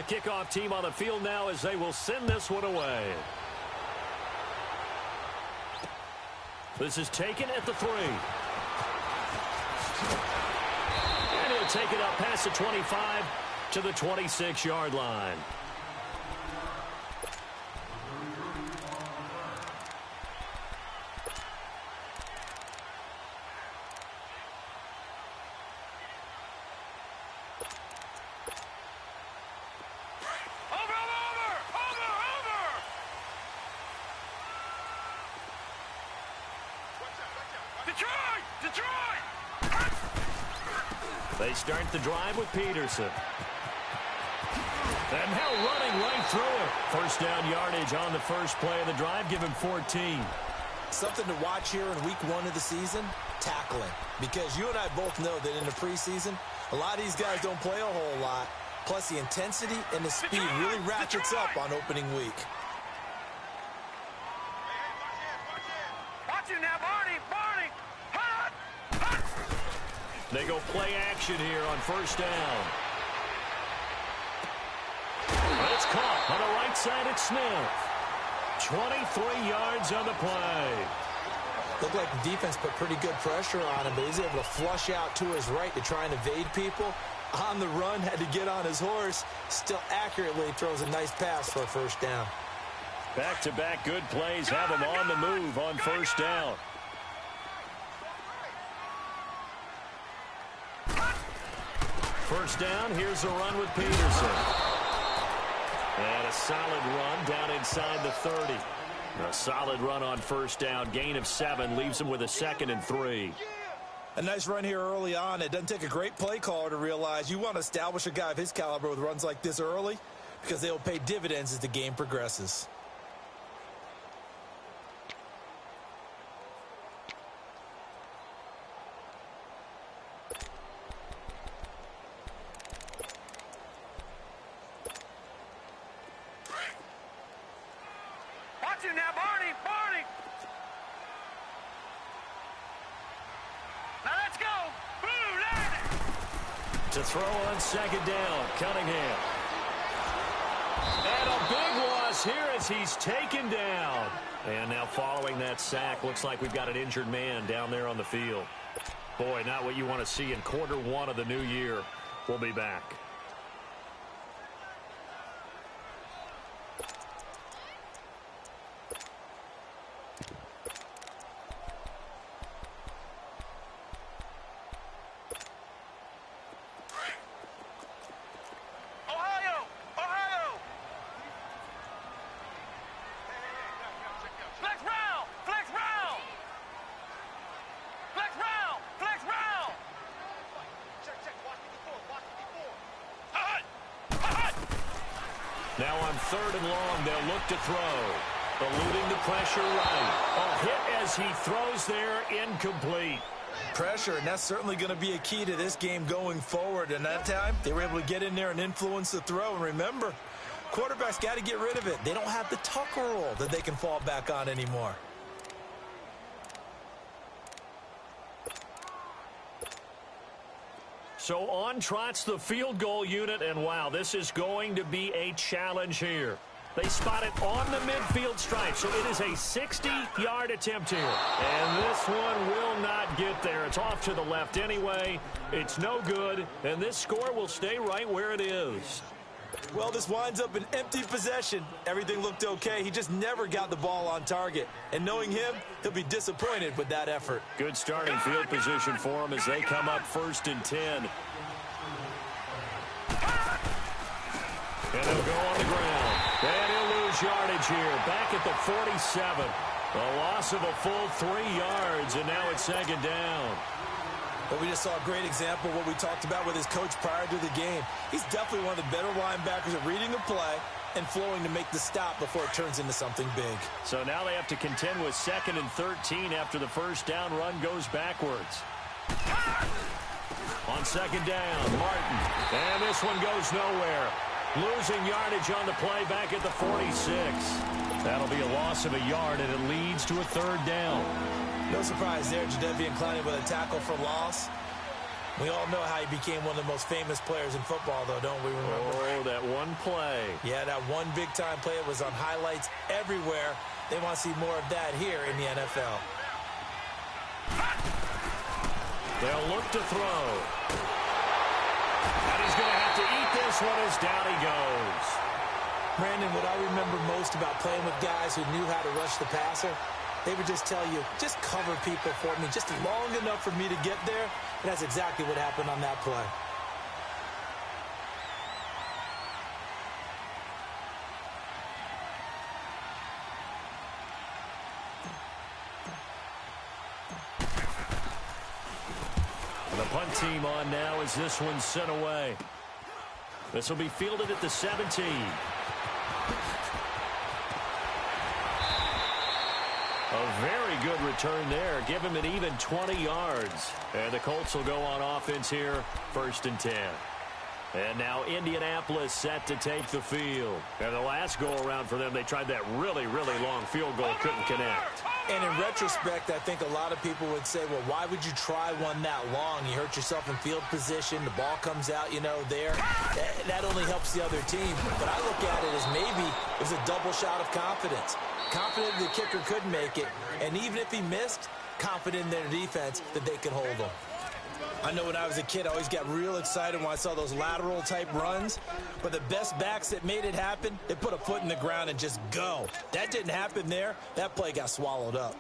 kickoff team on the field now as they will send this one away. This is taken at the 3. And he'll take it up past the 25 to the 26-yard line. They start the drive with Peterson. And now running right through it. First down yardage on the first play of the drive. Give him 14. Something to watch here in week 1 of the season, tackling. Because you and I both know that in the preseason, a lot of these guys don't play a whole lot. Plus the intensity and the speed really ratchets up on opening week. Watch it now, Barney. Hot. They go play action here on first down. It's caught on the right side at Smith. 23 yards on the play. Looked like the defense put pretty good pressure on him, but he's able to flush out to his right to try and evade people. On the run, had to get on his horse. Still accurately throws a nice pass for a first down. Back-to-back good plays have him on the move on first down. First down, here's a run with Peterson. And a solid run down inside the 30. A solid run on first down. Gain of 7 leaves him with a 2nd and 3. A nice run here early on. It doesn't take a great play caller to realize you want to establish a guy of his caliber with runs like this early because they will pay dividends as the game progresses. Watch it now, Barney. Now let's go. Boom, land it. To throw on second down, Cunningham. And a big loss here as he's taken down. And now following that sack, looks like we've got an injured man down there on the field. Boy, not what you want to see in quarter 1 of the new year. We'll be back. Now on 3rd and long, they'll look to throw. Eluding the pressure right. A hit as he throws there, incomplete. Pressure, and that's certainly going to be a key to this game going forward. And that time, they were able to get in there and influence the throw. And remember, quarterbacks got to get rid of it. They don't have the Tucker rule that they can fall back on anymore. So on trots the field goal unit, and wow, this is going to be a challenge here. They spot it on the midfield stripe, so it is a 60-yard attempt here. And this one will not get there. It's off to the left anyway. It's no good, and this score will stay right where it is. Well, this winds up an empty possession. Everything looked okay. He just never got the ball on target. And knowing him, he'll be disappointed with that effort. Good starting field position for him as they come up 1st and 10. And they'll go on the ground. And he'll lose yardage here. Back at the 47. A loss of a full 3 yards, and now it's 2nd down. But we just saw a great example of what we talked about with his coach prior to the game. He's definitely one of the better linebackers at reading a play and flowing to make the stop before it turns into something big. So now they have to contend with 2nd and 13 after the first down run goes backwards. On 2nd down, Martin. And this one goes nowhere. Losing yardage on the play back at the 46. That'll be a loss of a yard, and it leads to a 3rd down. No surprise there, Jadeveon Clowney with a tackle for loss. We all know how he became one of the most famous players in football, though, don't we remember? Oh, that one play. Yeah, that one big-time play was on highlights everywhere. They want to see more of that here in the NFL. They'll look to throw. And he's going to have to eat this one as down he goes. Brandon, what I remember most about playing with guys who knew how to rush the passer, they would just tell you, just cover people for me, just long enough for me to get there. And that's exactly what happened on that play. The punt team on now as this one's sent away. This will be fielded at the 17. A very good return there. Give him an even 20 yards. And the Colts will go on offense here, 1st and 10. And now Indianapolis set to take the field. And the last go-around for them, they tried that really, really long field goal, couldn't connect. And in retrospect, I think a lot of people would say, well, why would you try one that long? You hurt yourself in field position. The ball comes out, you know, there. That only helps the other team. But I look at it as maybe it was a double shot of confidence. Confident the kicker could make it. And even if he missed, confident in their defense that they could hold him. I know when I was a kid, I always got real excited when I saw those lateral-type runs. But the best backs that made it happen, they put a foot in the ground and just go. That didn't happen there. That play got swallowed up.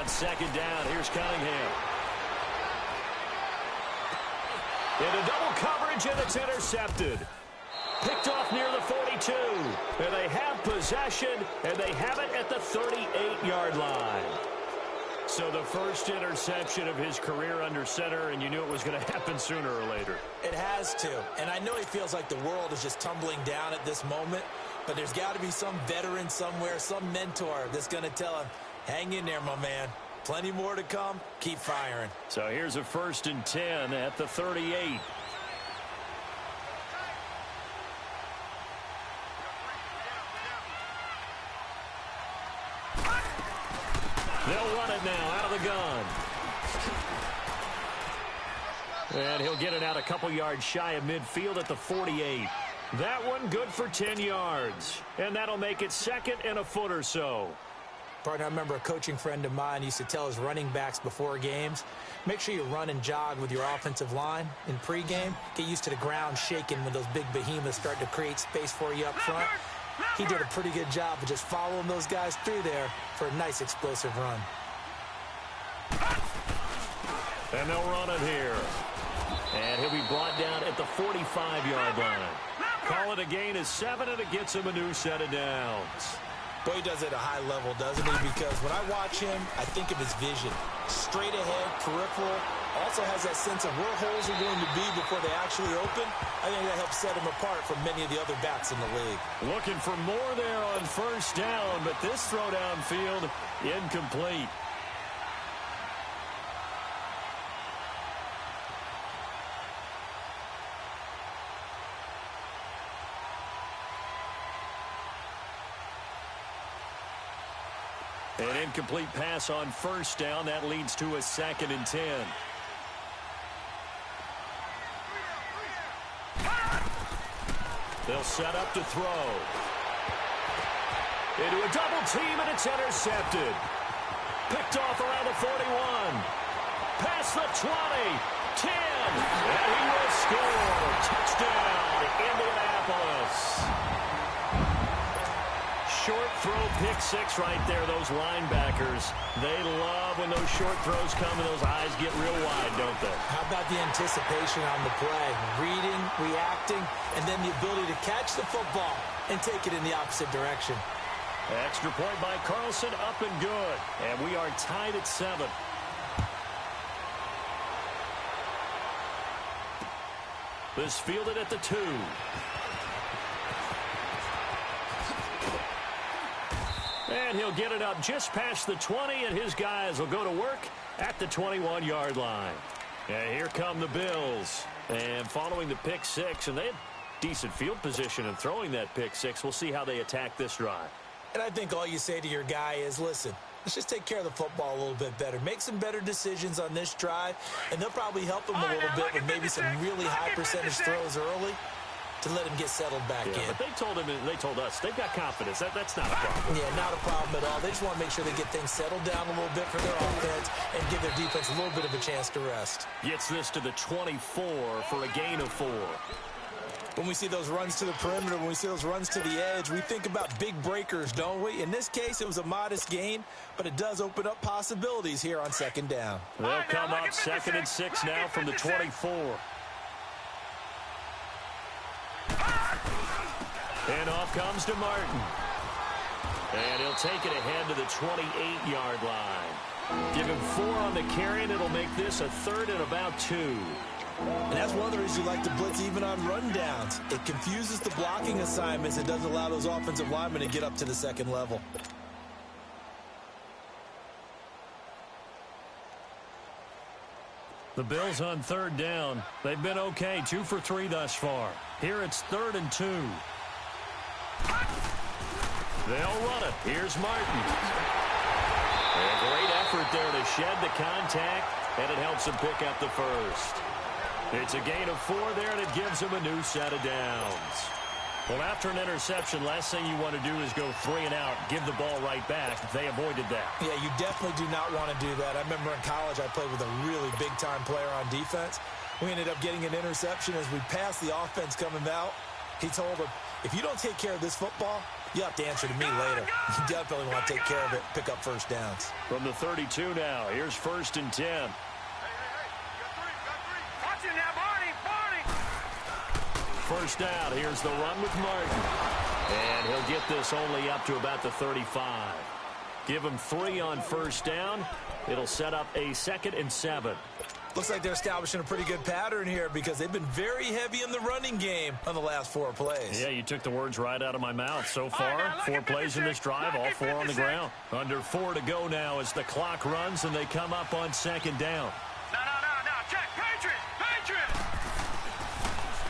Second down, here's Cunningham. Into double coverage, and it's intercepted. Picked off near the 42. And they have possession, and they have it at the 38-yard line. So the first interception of his career under center, and you knew it was going to happen sooner or later. It has to. And I know he feels like the world is just tumbling down at this moment, but there's got to be some veteran somewhere, some mentor that's going to tell him, hang in there, my man. Plenty more to come. Keep firing. So here's a 1st and 10 at the 38. They'll run it now out of the gun. And he'll get it out a couple yards shy of midfield at the 48. That one good for 10 yards. And that'll make it 2nd and a foot or so. Partner, I remember a coaching friend of mine used to tell his running backs before games, make sure you run and jog with your offensive line in pregame. Get used to the ground shaking when those big behemoths start to create space for you up front. He did a pretty good job of just following those guys through there for a nice explosive run. And they'll run it here. And he'll be brought down at the 45-yard line. Call it a gain of 7, and it gets him a new set of downs. Boy, he does it at a high level, doesn't he? Because when I watch him, I think of his vision. Straight ahead, peripheral. Also has that sense of where holes are going to be before they actually open. I think that helps set him apart from many of the other backs in the league. Looking for more there on 1st down, but this throw downfield, incomplete. An incomplete pass on 1st down. That leads to a 2nd and 10. They'll set up to throw. Into a double team, and it's intercepted. Picked off around the 41. Past the 20. 10. And he will score. Touchdown, Indianapolis. Short throw, pick 6 right there. Those linebackers, they love when those short throws come and those eyes get real wide, don't they? How about the anticipation on the play? Reading, reacting, and then the ability to catch the football and take it in the opposite direction. Extra point by Carlson, up and good. And we are tied at 7. This fielded at the 2. And he'll get it up just past the 20, and his guys will go to work at the 21-yard line. And here come the Bills. And following the pick 6, and they had decent field position in throwing that pick 6. We'll see how they attack this drive. And I think all you say to your guy is, listen, let's just take care of the football a little bit better. Make some better decisions on this drive, and they'll probably help him a little bit with maybe some really high percentage throws early to let him get settled back in. But they told us they've got confidence. That's not a problem. Yeah, not a problem at all. They just want to make sure they get things settled down a little bit for their offense and give their defense a little bit of a chance to rest. Gets this to the 24 for a gain of 4. When we see those runs to the perimeter, when we see those runs to the edge, we think about big breakers, don't we? In this case, it was a modest gain, but it does open up possibilities here on second down. They'll come up 2nd and 6 now from the 24. And off comes to Martin. And he'll take it ahead to the 28-yard line. Give him 4 on the carry, and it'll make this a 3rd and about 2. And that's one of the reasons you like to blitz even on rundowns. It confuses the blocking assignments. It doesn't allow those offensive linemen to get up to the second level. The Bills on 3rd down. They've been okay, 2 for 3 thus far. Here it's 3rd and 2. They'll run it. Here's Martin. A great effort there to shed the contact, and it helps him pick up the first. It's a gain of 4 there, and it gives him a new set of downs. Well, after an interception, last thing you want to do is go 3 and out, give the ball right back. They avoided that. Yeah, you definitely do not want to do that. I remember in college I played with a really big-time player on defense. We ended up getting an interception as we passed the offense coming out. He told him, if you don't take care of this football, you have to answer to me later. You definitely want to take care of it, pick up first downs. From the 32 now, here's 1st and 10. Watch it now, Barney. First down, here's the run with Martin. And he'll get this only up to about the 35. Give him 3 on 1st down. It'll set up a 2nd and 7. Looks like they're establishing a pretty good pattern here because they've been very heavy in the running game on the last 4 plays. Yeah, you took the words right out of my mouth. So far, 4 plays in this drive, all 4 on the ground. Under 4 to go now as the clock runs and they come up on 2nd down. No. Check. Patriot.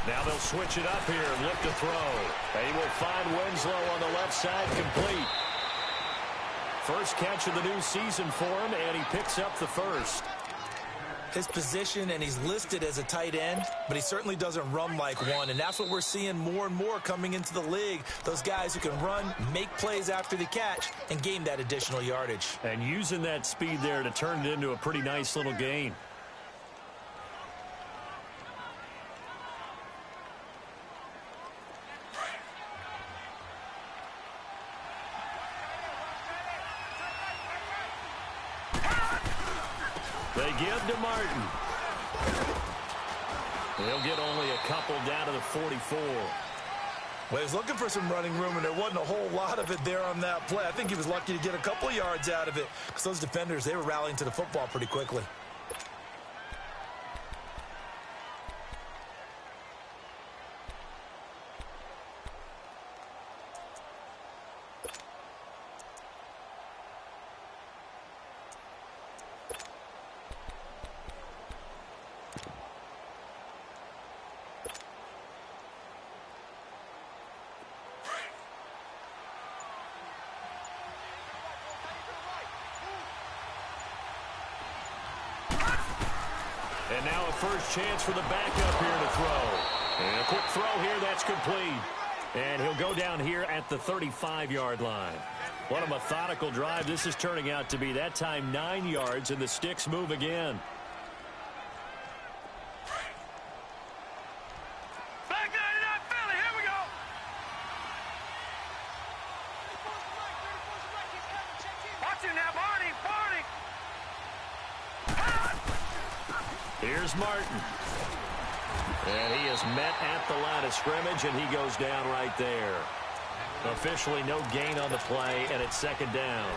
Now they'll switch it up here and look to throw. They will find Winslow on the left side complete. First catch of the new season for him, and he picks up the first. His position, and he's listed as a tight end, but he certainly doesn't run like one, and that's what we're seeing more and more coming into the league. Those guys who can run, make plays after the catch, and gain that additional yardage. And using that speed there to turn it into a pretty nice little gain. They give to Martin. He'll get only a couple down to the 44. Well, he was looking for some running room, and there wasn't a whole lot of it there on that play. I think he was lucky to get a couple yards out of it because those defenders, they were rallying to the football pretty quickly. And now a first chance for the backup here to throw. And a quick throw here, that's complete. And he'll go down here at the 35-yard line. What a methodical drive this is turning out to be. That time 9 yards, and the sticks move again. Back 99, Philly, here we go. Watch it now, Barney. Here's Martin. And he is met at the line of scrimmage, and he goes down right there. Officially no gain on the play, and it's 2nd down.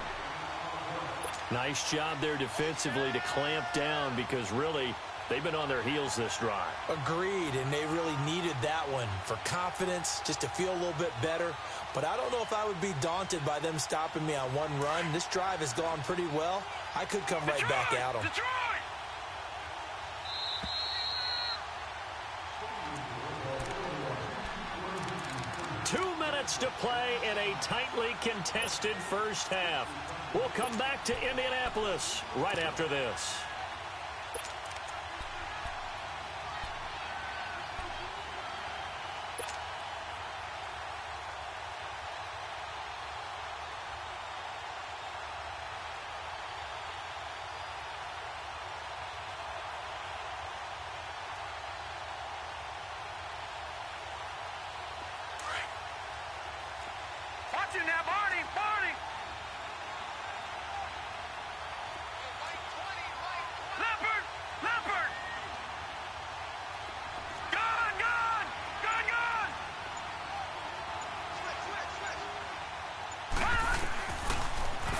Nice job there defensively to clamp down because really They've been on their heels this drive. Agreed, and they really needed that one for confidence, just to feel a little bit better. But I don't know if I would be daunted by them stopping me on one run. This drive has gone pretty well. I could come right back at them. 2 minutes to play in a tightly contested first half. We'll come back to Indianapolis right after this. Watch it now, Barney! Barney! Leopard! Leopard! Gone! Gone! Gone! Gone!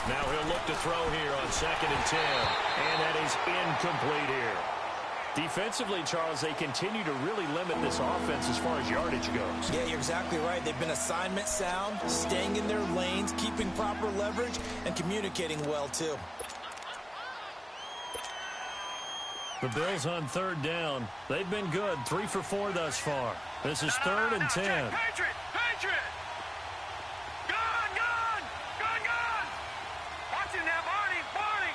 Now he'll look to throw here on 2nd and 10. And that is incomplete here. Defensively, Charles, they continue to really limit this offense as far as yardage goes. Yeah, you're exactly right. They've been assignment sound, staying in their lanes, keeping proper leverage, and communicating well, too. The Bills on 3rd down. They've been good, 3 for 4 thus far. This is 3rd and 10. Patriot! Patriot! Gone! Gone! Gone! Gone! Watch it now, Barney! Barney!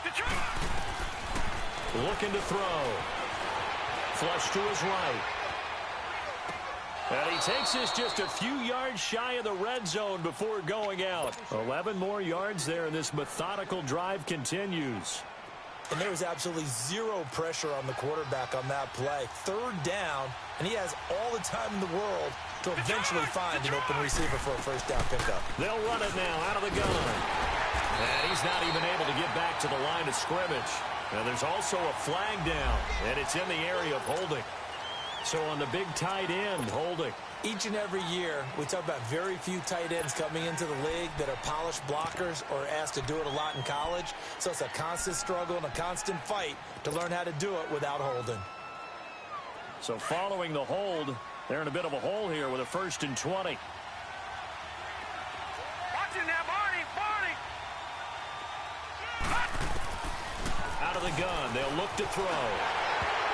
Detroit! Looking to throw. Flush to his right. And he takes this just a few yards shy of the red zone before going out. 11 more yards there, and this methodical drive continues. And there was absolutely zero pressure on the quarterback on that play. 3rd down, and he has all the time in the world to eventually find an open receiver for a first down pickup. They'll run it now out of the gun. And he's not even able to get back to the line of scrimmage. Now there's also a flag down, and it's in the area of holding. So on the big tight end, holding. Each and every year, we talk about very few tight ends coming into the league that are polished blockers or asked to do it a lot in college. So it's a constant struggle and a constant fight to learn how to do it without holding. So following the hold, they're in a bit of a hole here with a 1st and 20. Watch it now, Barney! Barney! Out of the gun, they'll look to throw.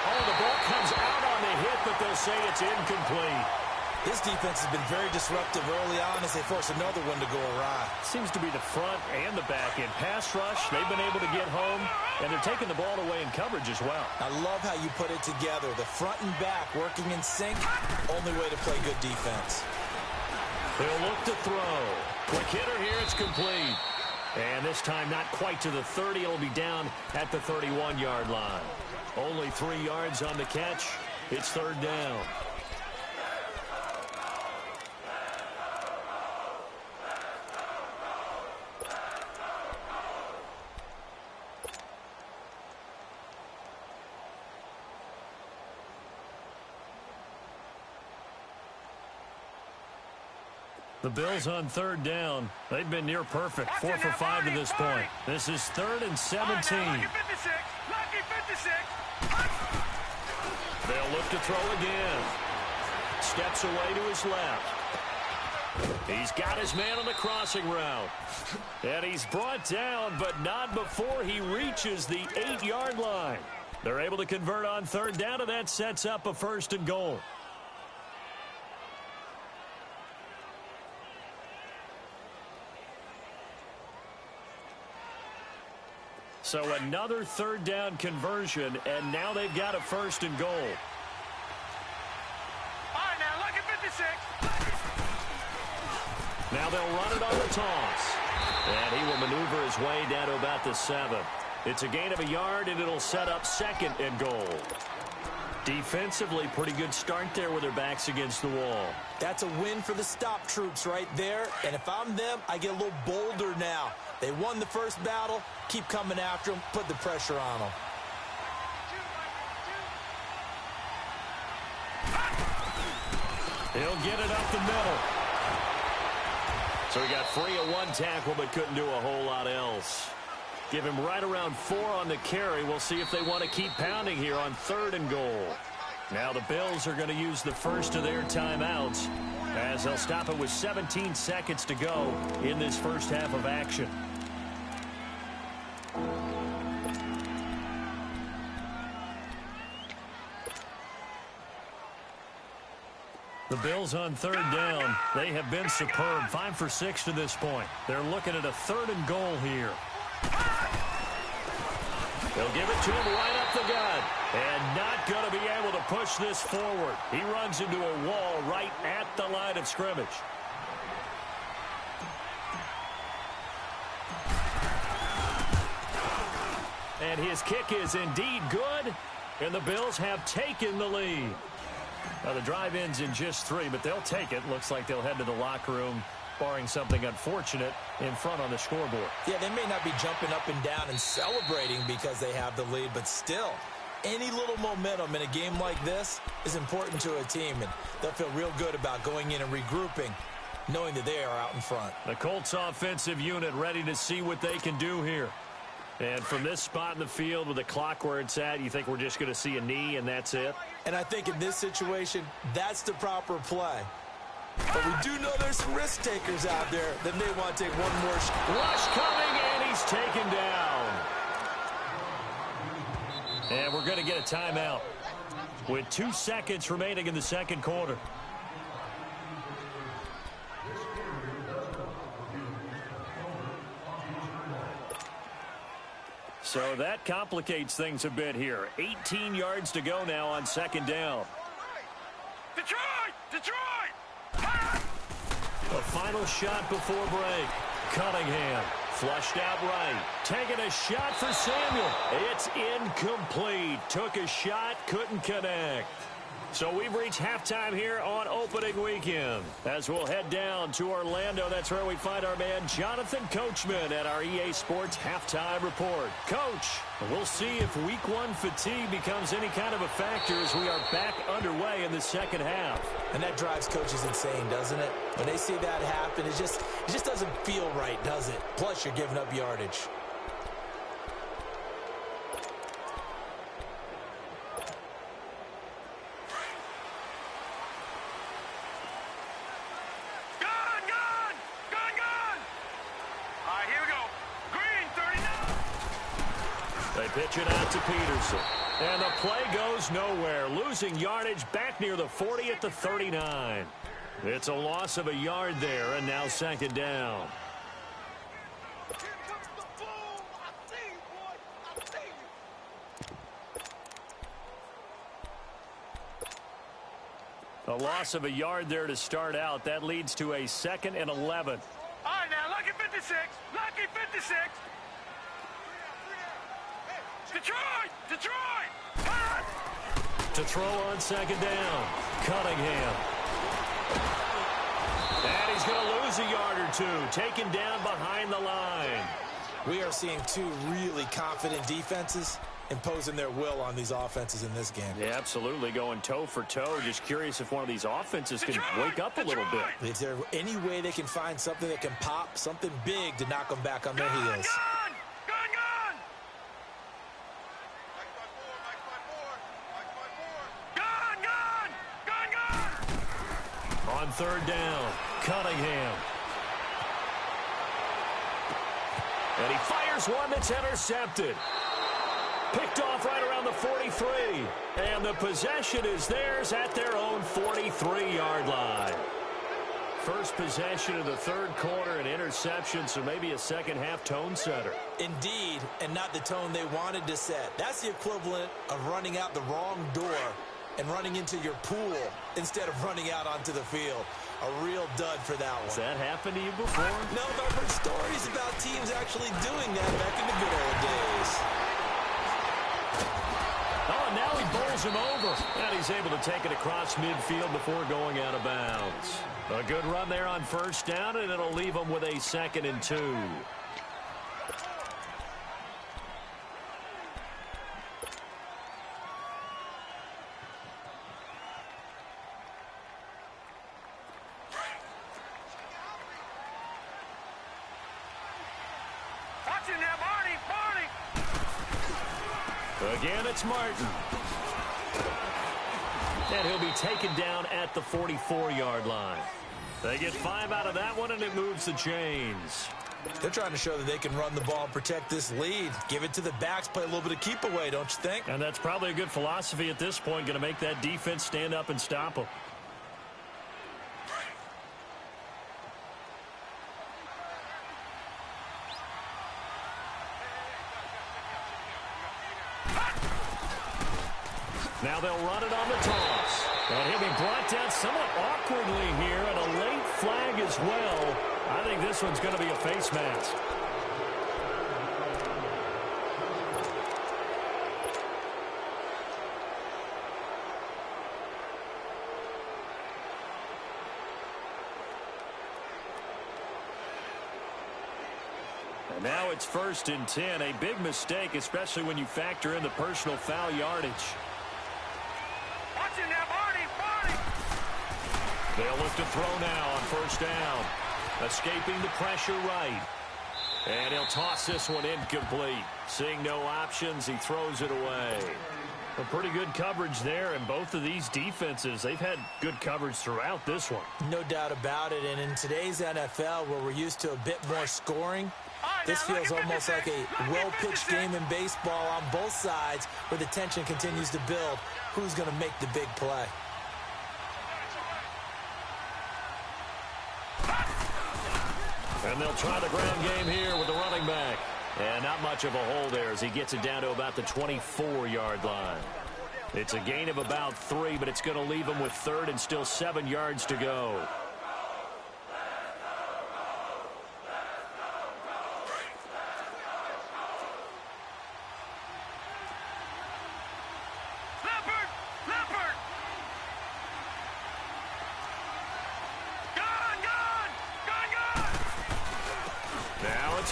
Oh, the ball comes out on the hit, but they'll say it's incomplete. This defense has been very disruptive early on as they force another one to go awry. Seems to be the front and the back end. Pass rush, they've been able to get home, and they're taking the ball away in coverage as well. I love how you put it together. The front and back working in sync, only way to play good defense. They'll look to throw. Quick hitter here, it's complete. And this time not quite to the 30. It'll be down at the 31-yard line. Only 3 yards on the catch. It's 3rd down. The Bills on 3rd down. They've been near perfect. 4 for 5 to this point. This is 3rd and 17. Lucky 56! Lucky 56! They'll look to throw again. Steps away to his left. He's got his man on the crossing route. And he's brought down, but not before he reaches the 8-yard line. They're able to convert on 3rd down, and that sets up a 1st and goal. So another 3rd down conversion, and now they've got a 1st and goal. All right, now, lucky 56! Now they'll run it on the toss. And he will maneuver his way down to about the 7. It's a gain of a yard, and it'll set up 2nd and goal. Defensively, pretty good start there with their backs against the wall. That's a win for the stop troops right there. And if I'm them, I get a little bolder now. They won the first battle. Keep coming after them. Put the pressure on them. He'll get it up the middle. So he got free of one tackle but couldn't do a whole lot else. Give him right around 4 on the carry. We'll see if they want to keep pounding here on 3rd and goal. Now the Bills are going to use the first of their timeouts as they'll stop it with 17 seconds to go in this first half of action. The Bills on 3rd down. They have been superb. 5 for 6 to this point. They're looking at a 3rd and goal here. They'll give it to him right up the gut. And not going to be able to push this forward. He runs into a wall right at the line of scrimmage. And his kick is indeed good. And the Bills have taken the lead. Now the drive ends in just 3, but they'll take it. Looks like they'll head to the locker room, barring something unfortunate in front on the scoreboard. Yeah, they may not be jumping up and down and celebrating because they have the lead, but still, any little momentum in a game like this is important to a team, and they'll feel real good about going in and regrouping, knowing that they are out in front. The Colts offensive unit ready to see what they can do here. And from this spot in the field with the clock where it's at, you think we're just going to see a knee and that's it? And I think in this situation, that's the proper play. But we do know there's some risk takers out there that may want to take one more shot. Rush coming, and he's taken down. And we're going to get a timeout with 2 seconds remaining in the second quarter. So that complicates things a bit here. 18 yards to go now on 2nd down. Detroit! Detroit! The final shot before break. Cunningham flushed out right. Taking a shot for Samuel. It's incomplete. Took a shot, couldn't connect. So we've reached halftime here on opening weekend. As we'll head down to Orlando, that's where we find our man Jonathan Coachman at our EA Sports Halftime Report. Coach, we'll see if Week 1 fatigue becomes any kind of a factor as we are back underway in the second half. And that drives coaches insane, doesn't it? When they see that happen, it just doesn't feel right, does it? Plus, you're giving up yardage. Pitch it out to Peterson. And the play goes nowhere. Losing yardage back near the 40 at the 39. It's a loss of a yard there, and now 2nd down. A loss of a yard there to start out. That leads to a 2nd and 11. All right, now, lucky 56. Lucky 56. Detroit! Detroit! To throw on 2nd down. Cunningham. And he's going to lose a yard or 2. Taken down behind the line. We are seeing 2 really confident defenses imposing their will on these offenses in this game. Yeah, absolutely. Going toe for toe. Just curious if one of these offenses can wake up a little bit. Is there any way they can find something that can pop, something big to knock them back on their heels? On 3rd down, Cunningham. And he fires one that's intercepted. Picked off right around the 43. And the possession is theirs at their own 43-yard line. First possession of the 3rd quarter, an interception, so maybe a second-half tone setter. Indeed, and not the tone they wanted to set. That's the equivalent of running out the wrong door and running into your pool instead of running out onto the field. A real dud for that one. Has that happened to you before? No, but I've heard stories about teams actually doing that back in the good old days. Oh, and now he bowls him over. And he's able to take it across midfield before going out of bounds. A good run there on 1st down, and it'll leave him with a 2nd and 2. Watching that, Barney! Again, it's Martin. And he'll be taken down at the 44-yard line. They get 5 out of that one, and it moves the chains. They're trying to show that they can run the ball and protect this lead. Give it to the backs, play a little bit of keep away, don't you think? And that's probably a good philosophy at this point, going to make that defense stand up and stop them. Now they'll run it on the toss. And he'll be brought down somewhat awkwardly here, and a late flag as well. I think this one's going to be a face mask. And now it's 1st and 10. A big mistake, especially when you factor in the personal foul yardage. Watch it now, Barney! They'll look to throw now on 1st down. Escaping the pressure right. And he'll toss this one incomplete. Seeing no options, he throws it away. A pretty good coverage there, and both of these defenses, they've had good coverage throughout this one. No doubt about it, and in today's NFL, where we're used to a bit more scoring, this feels almost like a well-pitched game in baseball on both sides where the tension continues to build. Who's going to make the big play? And they'll try the ground game here with the running back. And not much of a hole there as he gets it down to about the 24-yard line. It's a gain of about 3, but it's going to leave him with 3rd and still 7 yards to go.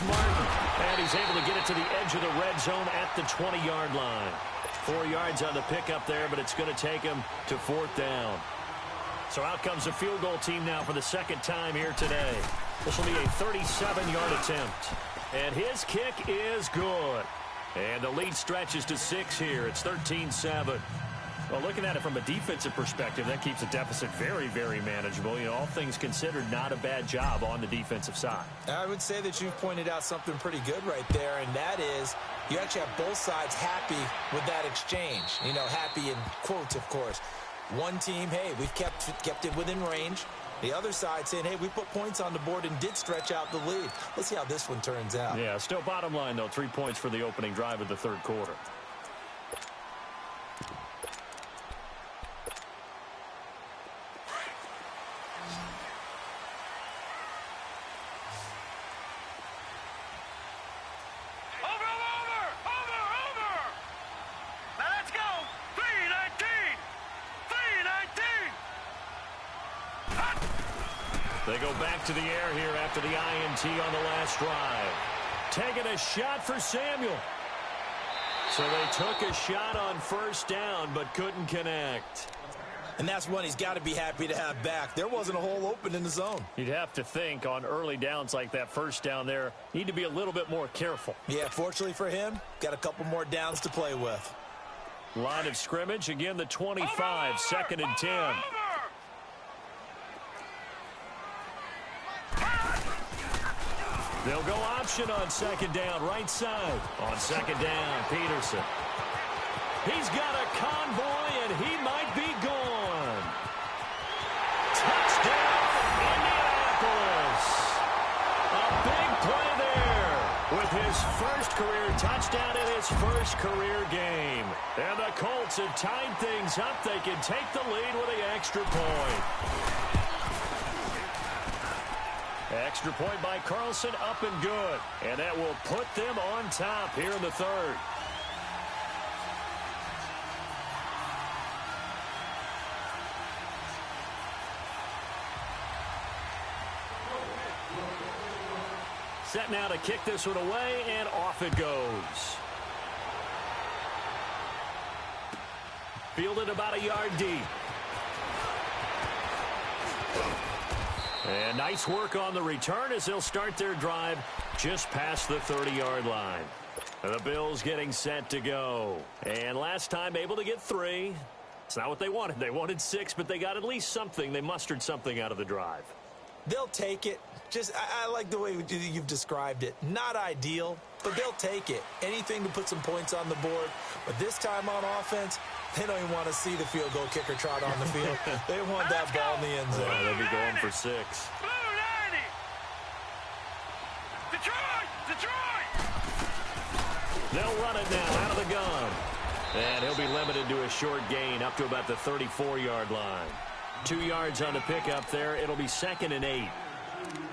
Martin, and he's able to get it to the edge of the red zone at the 20-yard line. 4 yards on the pickup there, but it's going to take him to 4th down. So out comes the field goal team now for the 2nd time here today. This will be a 37-yard attempt. And his kick is good. And the lead stretches to 6 here. It's 13-7. Well, looking at it from a defensive perspective, that keeps the deficit very, very manageable. You know, all things considered, not a bad job on the defensive side. I would say that you've pointed out something pretty good right there, and that is you actually have both sides happy with that exchange. You know, happy in quotes, of course. One team, hey, we've kept it within range. The other side saying, hey, we put points on the board and did stretch out the lead. Let's see how this one turns out. Yeah, still bottom line, though, 3 points for the opening drive of the 3rd quarter. They go back to the air here after the INT on the last drive. Taking a shot for Samuel. So they took a shot on 1st down, but couldn't connect. And that's one he's got to be happy to have back. There wasn't a hole open in the zone. You'd have to think on early downs like that 1st down there, need to be a little bit more careful. Yeah, fortunately for him, got a couple more downs to play with. Line of scrimmage, again the 25, 2nd and 10. They'll go option on 2nd down, right side. On 2nd down, Peterson. He's got a convoy, and he might be gone. Touchdown, Indianapolis. A big play there with his 1st career touchdown in his 1st career game. And the Colts have tied things up. They can take the lead with the extra point. Extra point by Carlson, up and good. And that will put them on top here in the 3rd. Set now to kick this one away, and off it goes. Fielded about a yard deep. And nice work on the return as they'll start their drive just past the 30-yard line. The Bills getting set to go. And last time able to get 3. It's not what they wanted. They wanted 6, but they got at least something. They mustered something out of the drive. They'll take it. I like the way you've described it. Not ideal, but they'll take it. Anything to put some points on the board. But this time on offense, they don't even want to see the field goal kicker trot on the field. They want that ball in the end zone. They'll be going for 6. They'll run it now out of the gun. And he'll be limited to a short gain up to about the 34-yard line. 2 yards on the pickup there. It'll be 2nd and 8.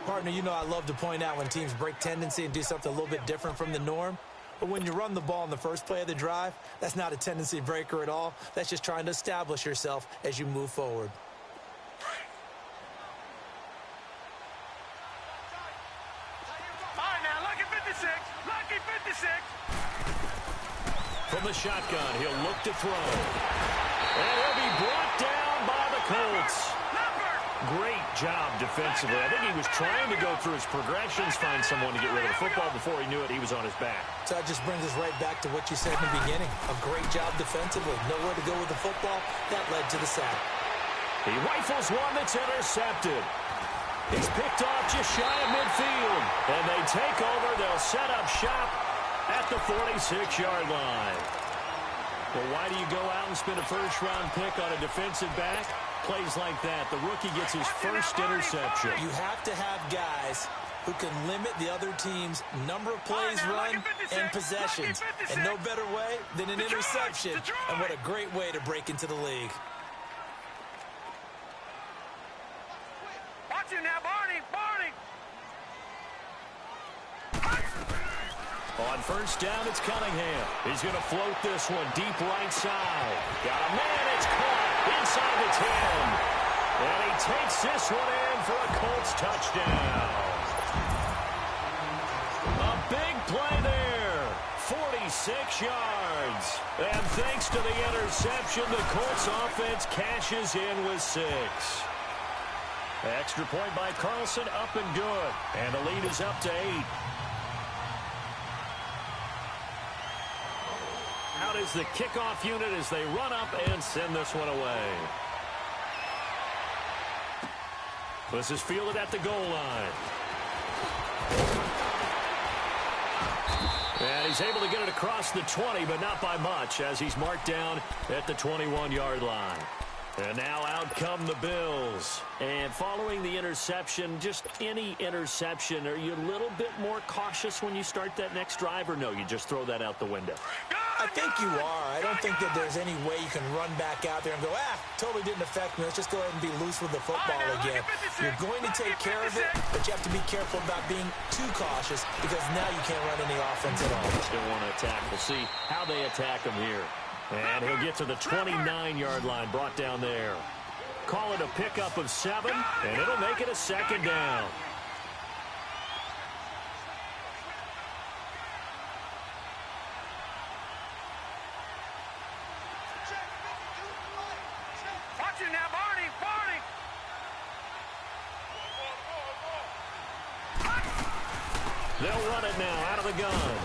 Partner, you know I love to point out when teams break tendency and do something a little bit different from the norm. But when you run the ball in the first play of the drive, that's not a tendency breaker at all. That's just trying to establish yourself as you move forward. All right, now, lucky 56. Lucky 56. From the shotgun, he'll look to throw. And he'll be brought down by the Colts. Great job defensively. I think he was trying to go through his progressions, find someone to get rid of the football. Before he knew it, he was on his back. So that just brings us right back to what you said in the beginning. A great job defensively. Nowhere to go with the football. That led to the sack. He rifles one that's intercepted. He's picked off just shy of midfield. And they take over. They'll set up shop at the 46-yard line. Well, why do you go out and spend a first-round pick on a defensive back? Plays like that, the rookie gets his first interception. You have to have guys who can limit the other team's number of plays run and possessions. And no better way than an interception. And what a great way to break into the league. Watch it now, Barney. On first down, it's Cunningham. He's going to float this one deep right side. Got a man, it's caught inside the 10. And he takes this one in for a Colts touchdown. A big play there. 46 yards. And thanks to the interception, the Colts offense cashes in with 6. Extra point by Carlson, up and good. And the lead is up to 8. Out is the kickoff unit as they run up and send this one away. This is fielded at the goal line. And he's able to get it across the 20, but not by much, as he's marked down at the 21-yard line. And now out come the Bills. And following the interception, just any interception, are you a little bit more cautious when you start that next drive, or no, you just throw that out the window? I think you are. I don't think that there's any way you can run back out there and go, totally didn't affect me. Let's just go ahead and be loose with the football again. You're going to take care of it, but you have to be careful about being too cautious because now you can't run any offense at all. Still want to attack. We'll see how they attack him here. And he'll get to the 29-yard line, brought down there. Call it a pickup of 7, and it'll make it a 2nd down. Watch it now, Barney. They'll run it now out of the gun.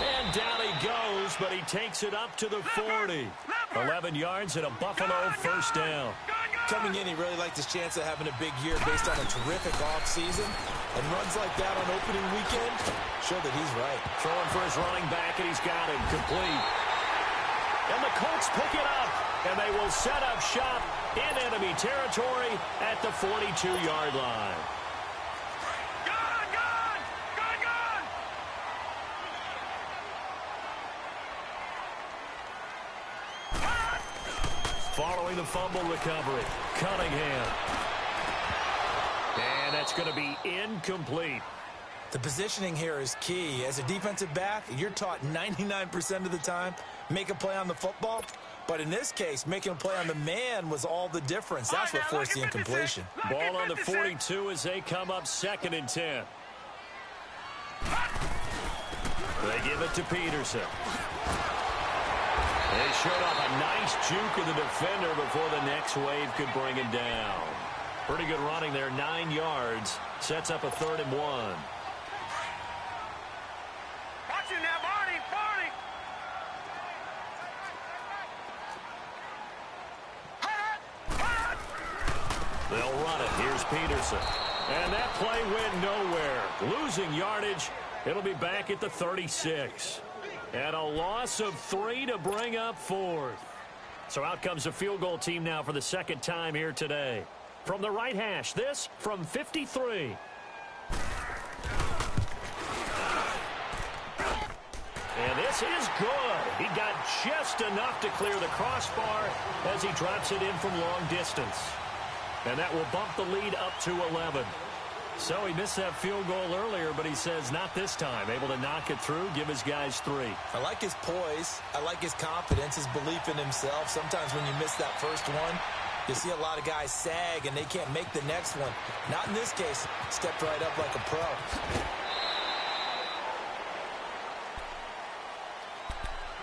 And down he goes, but he takes it up to the 40. 11 yards and a Buffalo first down. Coming in, he really liked his chance of having a big year based on a terrific offseason. And runs like that on opening weekend show that he's right. Throwing for his running back, and he's got him complete. And the Colts pick it up, and they will set up shop in enemy territory at the 42-yard line. Following the fumble recovery, Cunningham. And that's going to be incomplete. The positioning here is key. As a defensive back, you're taught 99% of the time, make a play on the football. But in this case, making a play on the man was all the difference. That's what forced the incompletion. Ball on the 42 as they come up 2nd and 10. They give it to Peterson. They showed off a nice juke of the defender before the next wave could bring him down. Pretty good running there, 9 yards. Sets up a 3rd and 1. They'll run it. Here's Peterson. And that play went nowhere. Losing yardage. It'll be back at the 36. And a loss of 3 to bring up 4th. So out comes the field goal team now for the second time here today. From the right hash, this from 53. And this is good. He got just enough to clear the crossbar as he drops it in from long distance. And that will bump the lead up to 11. So he missed that field goal earlier, but he says not this time. Able to knock it through, give his guys 3. I like his poise. I like his confidence, his belief in himself. Sometimes when you miss that first one, you see a lot of guys sag and they can't make the next one. Not in this case. Stepped right up like a pro.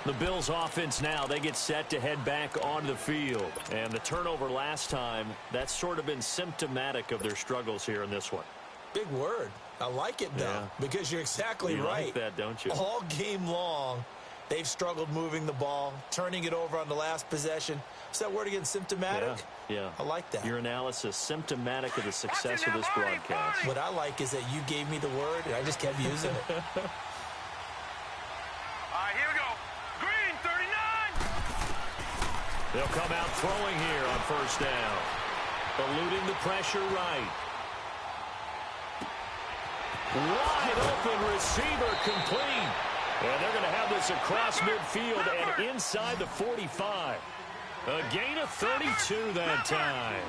The Bills offense now, they get set to head back onto the field. And the turnover last time, that's sort of been symptomatic of their struggles here in this one. Big word. I like it, though, because you're exactly right. You like that, don't you? All game long, they've struggled moving the ball, turning it over on the last possession. Is that word again, symptomatic? Yeah. I like that. Your analysis, symptomatic of the success of this broadcast. What I like is that you gave me the word, and I just kept using it. All right, here we go. Green, 39. They'll come out throwing here on first down. Eluding the pressure right. Wide open receiver complete. And they're going to have this across midfield and inside the 45. A gain of 32 that time.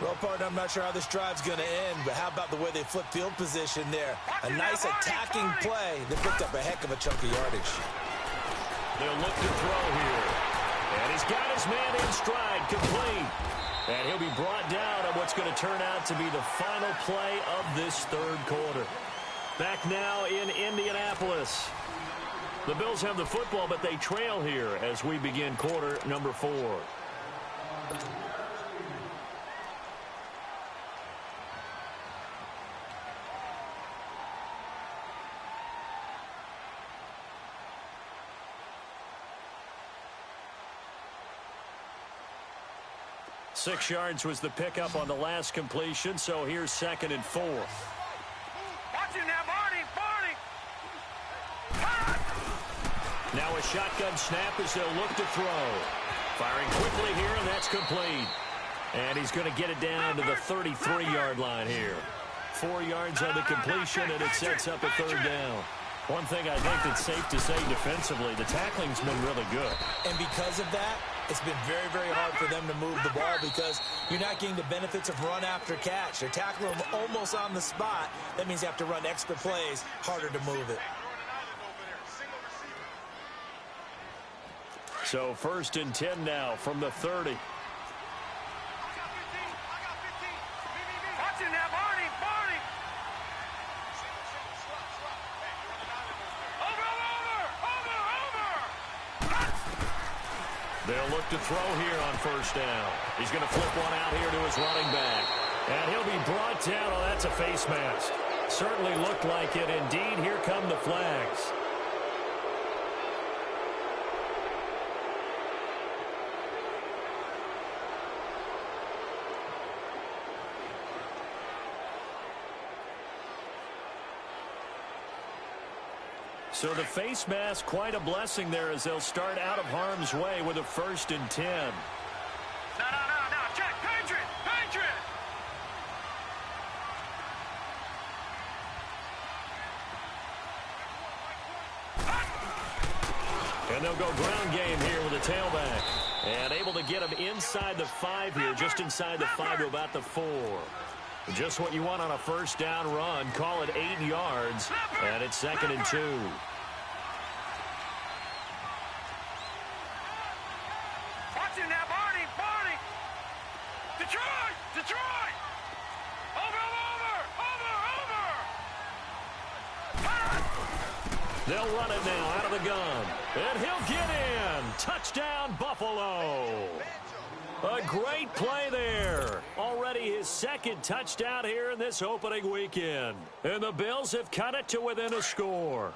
Well, partner, I'm not sure how this drive's going to end, but how about the way they flip field position there? A nice attacking play. They picked up a heck of a chunk of yardage. They'll look to throw here. And he's got his man in stride, complete. And he'll be brought down on what's going to turn out to be the final play of this third quarter. Back now in Indianapolis. The Bills have the football, but they trail here as we begin quarter number 4. Six yards was the pickup on the last completion, so here's 2nd and 4. Watch him now, Barney. Now a shotgun snap as they'll look to throw. Firing quickly here, and that's complete. And he's going to get it down to the 33-yard line here. 4 yards on the completion, and it sets up a third down. One thing I think that's safe to say defensively, the tackling's been really good. And because of that, it's been very, very hard for them to move the ball because you're not getting the benefits of run after catch. They're tackling them almost on the spot. That means you have to run extra plays, harder to move it. So 1st and 10 now from the 30. Watch him now, Barney. Over. They'll look to throw here on first down. He's going to flip one out here to his running back. And he'll be brought down. Oh, that's a face mask. Certainly looked like it. Indeed, here come the flags. So the face mask, quite a blessing there as they'll start out of harm's way with a 1st and 10. No. Check. Patriot. And they'll go ground game here with a tailback. And able to get him inside the 5 here, just inside the 5 to about the 4. Just what you want on a first down run. Call it 8 yards. And it's 2nd and 2. Watch him now, Barney. Detroit. Over. They'll run it now out of the gun. And he'll get in. Touchdown, Buffalo. A great play there. Already his 2nd touchdown here in this opening weekend. And the Bills have cut it to within a score.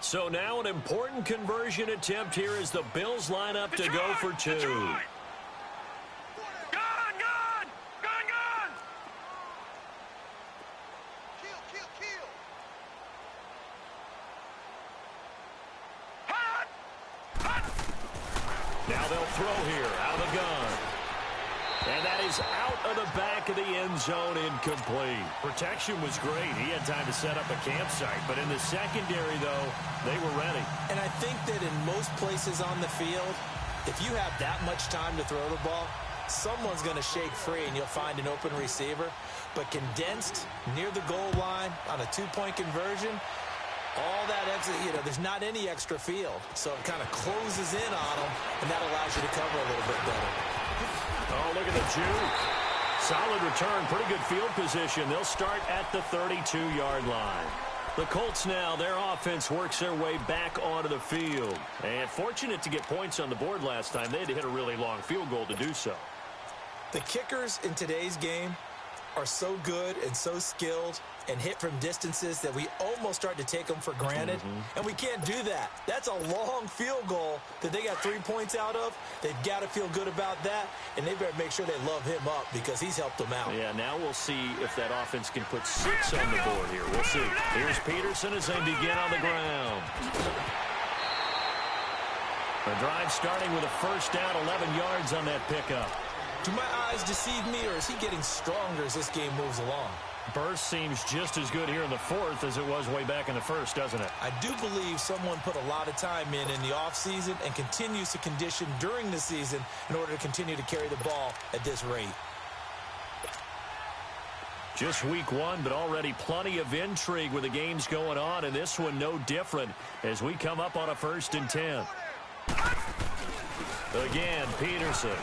So now an important conversion attempt here as the Bills line up to go for 2. Gone. they'll throw here out of the gun. And that is out of the back of the end zone, incomplete. Protection was great. He had time to set up a campsite. But in the secondary, though, they were ready. And I think that in most places on the field, if you have that much time to throw the ball, someone's going to shake free and you'll find an open receiver. But condensed near the goal line on a two-point conversion, all that exit, there's not any extra field. So it kind of closes in on them, and that allows you to cover a little bit better. Oh, look at the juke. Solid return, pretty good field position. They'll start at the 32-yard line. The Colts now, their offense works their way back onto the field. And fortunate to get points on the board last time. They had to hit a really long field goal to do so. The kickers in today's game are so good and so skilled and hit from distances that we almost start to take them for granted. And we can't do that. That's a long field goal that they got 3 points out of. They've got to feel good about that, and they better make sure they love him up because he's helped them out. Yeah, now we'll see if that offense can put 6 on the board here. We'll see. Here's Peterson as they begin on the ground. The drive starting with a first down, 11 yards on that pickup. Do my eyes deceive me, or is he getting stronger as this game moves along? Burst seems just as good here in the fourth as it was way back in the first, doesn't it? I do believe someone put a lot of time in the offseason and continues to condition during the season in order to continue to carry the ball at this rate. Just week one, but already plenty of intrigue with the games going on, and this one no different as we come up on a 1st and 10. Again, Peterson.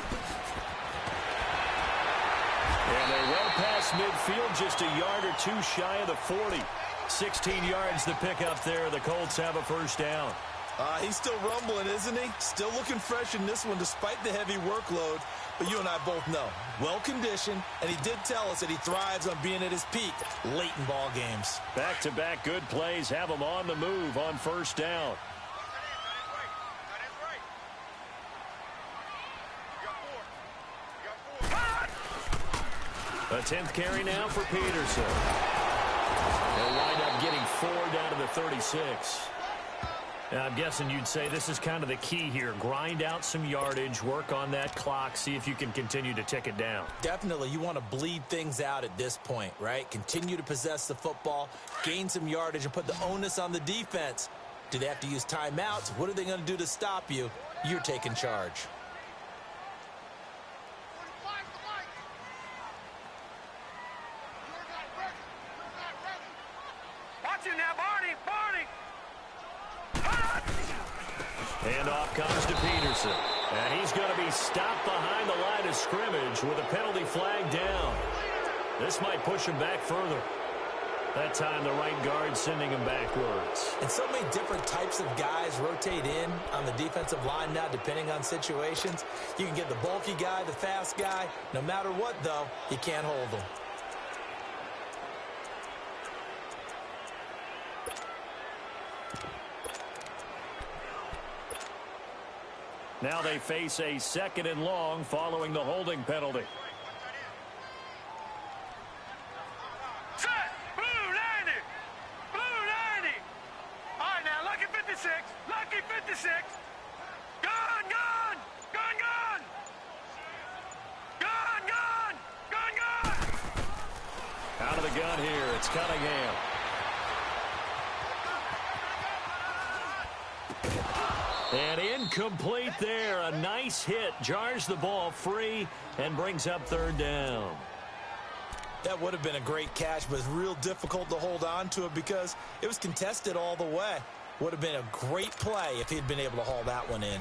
And they're well past midfield, just a yard or two shy of the 40. 16 yards to pick up there. The Colts have a first down. He's still rumbling, isn't he? Still looking fresh in this one despite the heavy workload. But you and I both know, well-conditioned, and he did tell us that he thrives on being at his peak late in ball games. Back-to-back good plays have him on the move on first down. A 10th carry now for Peterson. They'll wind up getting 4 down to the 36. Now, I'm guessing you'd say this is kind of the key here. Grind out some yardage, work on that clock, see if you can continue to tick it down. Definitely. You want to bleed things out at this point, right? Continue to possess the football, gain some yardage, and put the onus on the defense. Do they have to use timeouts? What are they going to do to stop you? You're taking charge. Handoff comes to Peterson. And he's going to be stopped behind the line of scrimmage with a penalty flag down. This might push him back further. That time the right guard sending him backwards. And so many different types of guys rotate in on the defensive line now depending on situations. You can get the bulky guy, the fast guy. No matter what, though, you can't hold them. Now they face a 2nd and long following the holding penalty. Set! Blue 90! Blue 90! All right, now, lucky 56. Lucky 56. Gun, gun! Gun, gun! Gun, gun! Gun, gun! Out of the gun here, it's Cunningham. And incomplete there. A nice hit. Jars the ball free and brings up 3rd down. That would have been a great catch, but it's real difficult to hold on to it because it was contested all the way. Would have been a great play if he'd been able to haul that one in.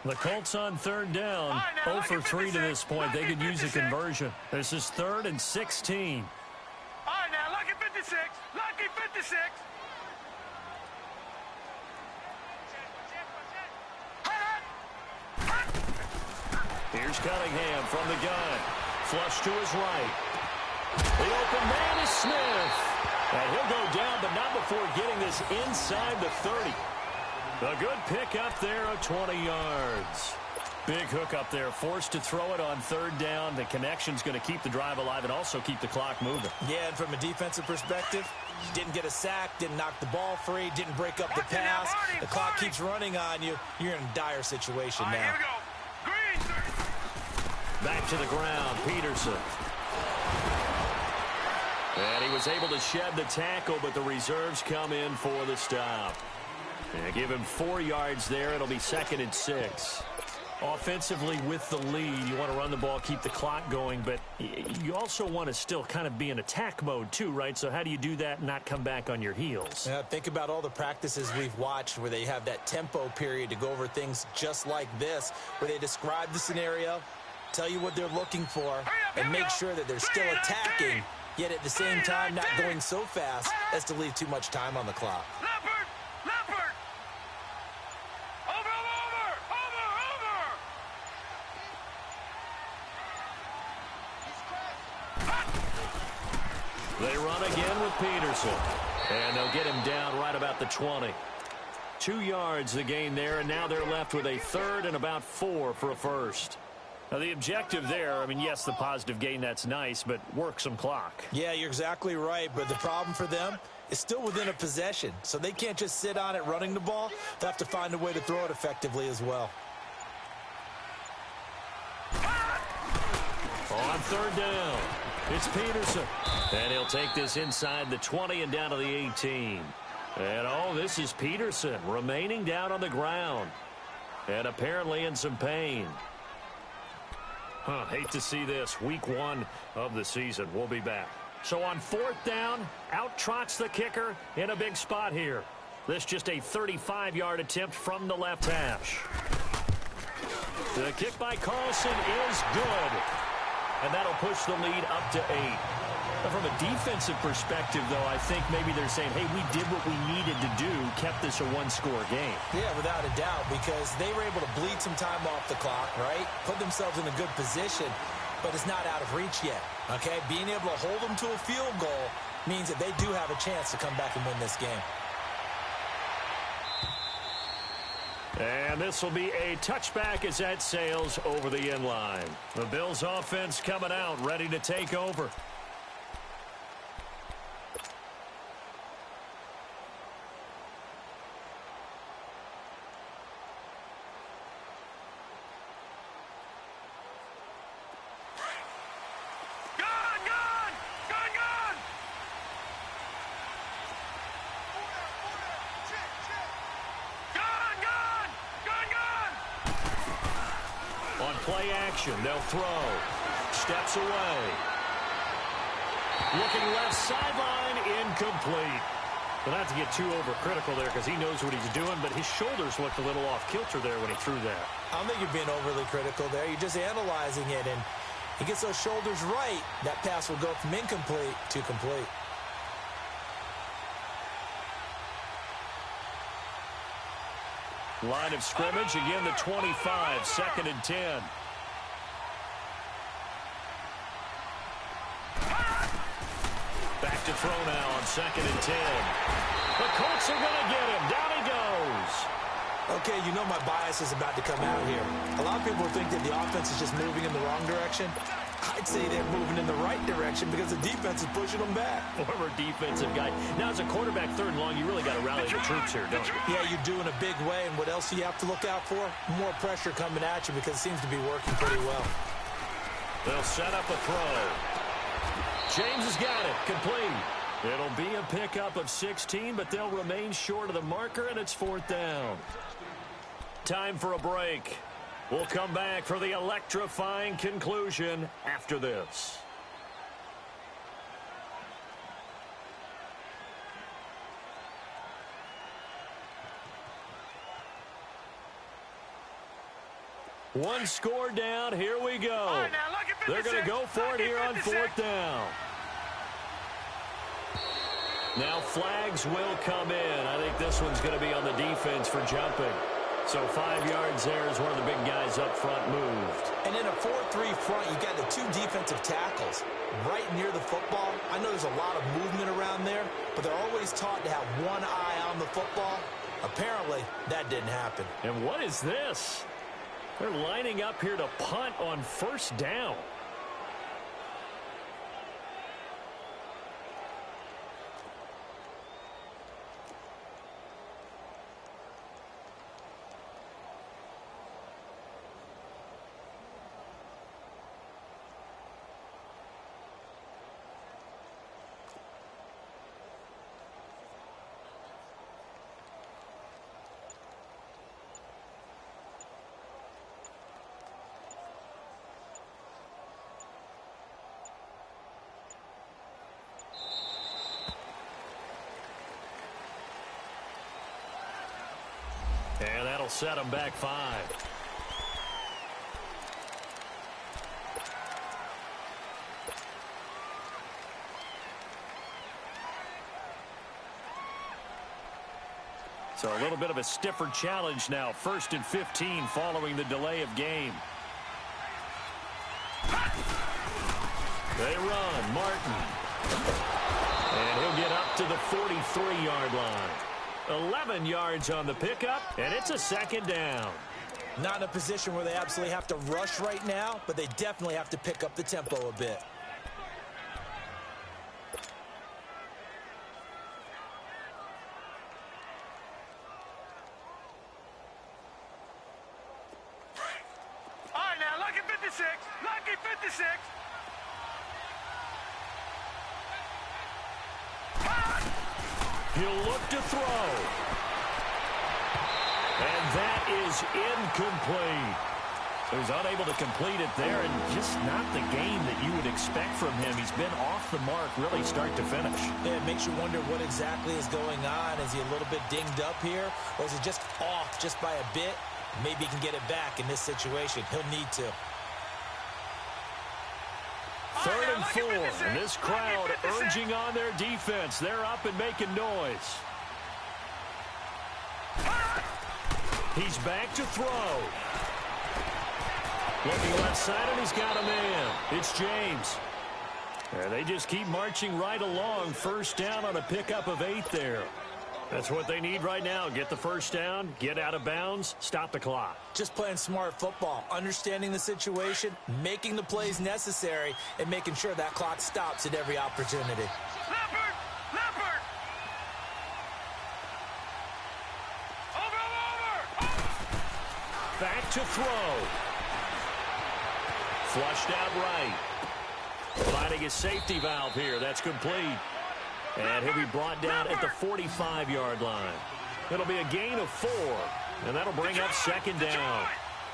The Colts on 3rd down. Right, now, 0 for 3 to this point. They could use a conversion. This is 3rd and 16. All right, now, lucky 56. Lucky 56. Here's Cunningham from the gun. Flush to his right. The open man is Smith. And he'll go down, but not before getting this inside the 30. A good pick up there of 20 yards. Big hook up there. Forced to throw it on 3rd down. The connection's going to keep the drive alive and also keep the clock moving. Yeah, and from a defensive perspective, Didn't get a sack, didn't knock the ball free, didn't break up the pass. The clock keeps running on you. You're in a dire situation now. Here we go. Green. Back to the ground, Peterson. And he was able to shed the tackle, but the reserves come in for the stop. And give him 4 yards there. It'll be 2nd and 6. Offensively with the lead, you want to run the ball, keep the clock going, but you also want to still kind of be in attack mode too, right? So how do you do that and not come back on your heels? Yeah, think about all the practices we've watched where they have that tempo period to go over things just like this, where they describe the scenario, tell you what they're looking for, and make sure that they're still attacking, yet at the same time not going so fast as to leave too much time on the clock. Leopard. Over. They run again with Peterson. And they'll get him down right about the 20. 2 yards the gain there, and now they're left with a 3rd and about 4 for a first. Now, the objective there, I mean, yes, the positive gain, that's nice, but work some clock. Yeah, you're exactly right, but the problem for them is still within a possession, so they can't just sit on it running the ball. They'll have to find a way to throw it effectively as well. On 3rd down, it's Peterson. And he'll take this inside the 20 and down to the 18. And, this is Peterson remaining down on the ground. And apparently in some pain. Hate to see this. Week 1 of the season. We'll be back. So on 4th down, out trots the kicker in a big spot here. This just a 35-yard attempt from the left hash. The kick by Carlson is good. And that'll push the lead up to 8. Now, from a defensive perspective, though, I think maybe they're saying, hey, we did what we needed to do, kept this a 1-score game. Yeah, without a doubt, because they were able to bleed some time off the clock, right? Put themselves in a good position, but it's not out of reach yet, okay? Being able to hold them to a field goal means that they do have a chance to come back and win this game. And this will be a touchback as that sails over the end line. The Bills offense coming out, ready to take over. Play action. They'll throw. Steps away. Looking left sideline. Incomplete. But not to get too overcritical there because he knows what he's doing, but his shoulders looked a little off kilter there when he threw that. I don't think you're being overly critical there. You're just analyzing it, and he gets those shoulders right. That pass will go from incomplete to complete. Line of scrimmage, again the 25, 2nd and 10. Back to throw now on 2nd and 10. The Colts are going to get him. Down he goes. Okay, you know my bias is about to come out here. A lot of people think that the offense is just moving in the wrong direction. I'd say they're moving in the right direction because the defense is pushing them back. Former defensive guy. Now, as a quarterback, 3rd and long, you really got to rally the troops here, don't you? Yeah, you do in a big way. And what else do you have to look out for? More pressure coming at you because it seems to be working pretty well. They'll set up a throw. James has got it. Complete. It'll be a pickup of 16, but they'll remain short of the marker, and it's 4th down. Time for a break. We'll come back for the electrifying conclusion after this. One score down. Here we go. All right, now, They're going to go for it here on 4th down. Now flags will come in. I think this one's going to be on the defense for jumping. So 5 yards there as one of the big guys up front moved. And in a 4-3 front, you got the 2 defensive tackles right near the football. I know there's a lot of movement around there, but they're always taught to have one eye on the football. Apparently, that didn't happen. And what is this? They're lining up here to punt on 1st down. That'll set them back 5. So a little bit of a stiffer challenge now. 1st and 15 following the delay of game. They run. Martin. And he'll get up to the 43-yard line. 11 yards on the pickup, and it's a 2nd down. Not in a position where they absolutely have to rush right now, but they definitely have to pick up the tempo a bit. All right, now, lucky 56. Lucky 56. He'll look to throw. And that is incomplete. He was unable to complete it there, and just not the game that you would expect from him. He's been off the mark really start to finish. Yeah, it makes you wonder what exactly is going on. Is he a little bit dinged up here, or is it just off just by a bit? Maybe he can get it back in this situation. He'll need to. 3rd and 4, and this crowd urging on their defense. They're up and making noise. He's back to throw. Looking left side, and he's got a man. It's James. And they just keep marching right along. 1st down on a pickup of 8 there. That's what they need right now. Get the 1st down, get out of bounds, stop the clock. Just playing smart football, understanding the situation, making the plays necessary, and making sure that clock stops at every opportunity. Leopard! Leopard! Over! Back to throw. Flushed out right. Finding a safety valve here. That's complete. And he'll be brought down at the 45-yard line. It'll be a gain of 4, and that'll bring up 2nd down.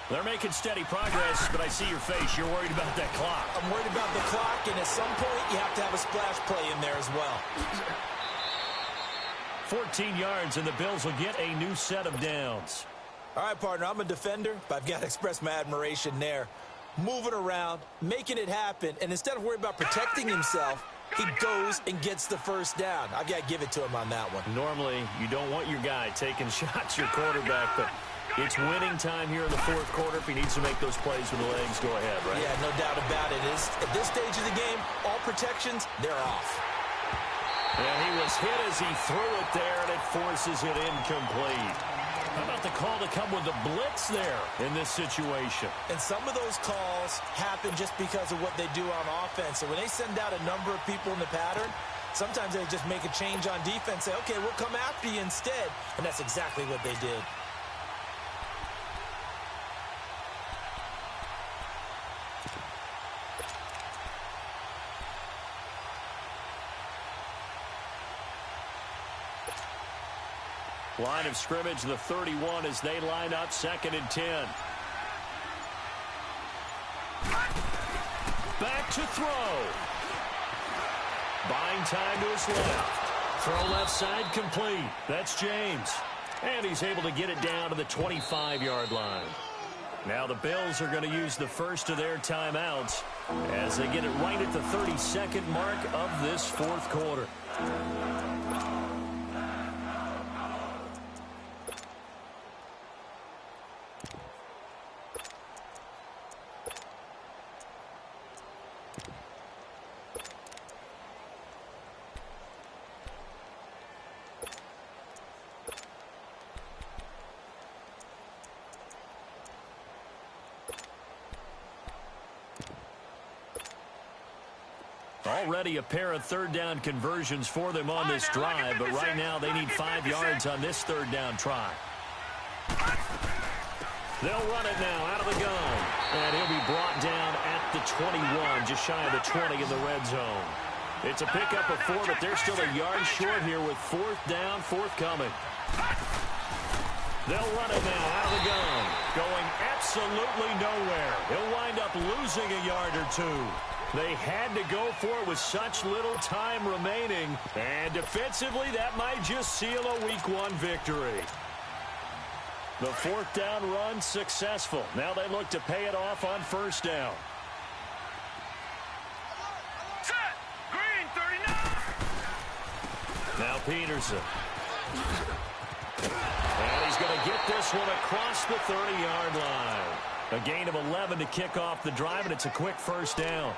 They're making steady progress, but I see your face. You're worried about that clock. I'm worried about the clock, and at some point, you have to have a splash play in there as well. 14 yards, and the Bills will get a new set of downs. All right, partner, I'm a defender, but I've got to express my admiration there. Moving around, making it happen, and instead of worrying about protecting himself, he goes and gets the 1st down. I've got to give it to him on that one. Normally, you don't want your guy taking shots, your quarterback, but it's winning time here in the 4th quarter. If he needs to make those plays with the legs, go ahead, right? Yeah, no doubt about it. At this stage of the game, all protections, they're off. And he was hit as he threw it there, and it forces it incomplete. How about the call to come with the blitz there in this situation? And some of those calls happen just because of what they do on offense. So when they send out a number of people in the pattern, sometimes they just make a change on defense, say, okay, we'll come after you instead. And that's exactly what they did. Line of scrimmage, the 31, as they line up 2nd and 10. Back to throw. Buying time to his left. Throw left side complete. That's James. And he's able to get it down to the 25-yard line. Now the Bills are going to use the first of their timeouts as they get it right at the 32nd mark of this 4th quarter. Already a pair of 3rd down conversions for them on this drive, but right now they need 5 yards on this 3rd down try. They'll run it now out of the gun, and he'll be brought down at the 21, just shy of the 20 in the red zone. It's a pickup of 4, but they're still a yard short here with 4th down forthcoming. They'll run it now out of the gun, going absolutely nowhere. He'll wind up losing a yard or 2. They had to go for it with such little time remaining. And defensively, that might just seal a Week 1 victory. The fourth down run successful. Now they look to pay it off on first down. Set. Green, 39. Now Peterson. And he's going to get this one across the 30-yard line. A gain of 11 to kick off the drive, and it's a quick first down.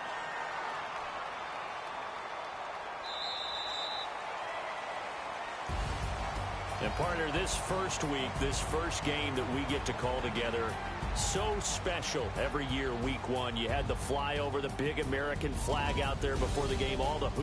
And partner, this first week, this first game that we get to call together, so special every year, week one. You had the flyover, the big American flag out there before the game, all the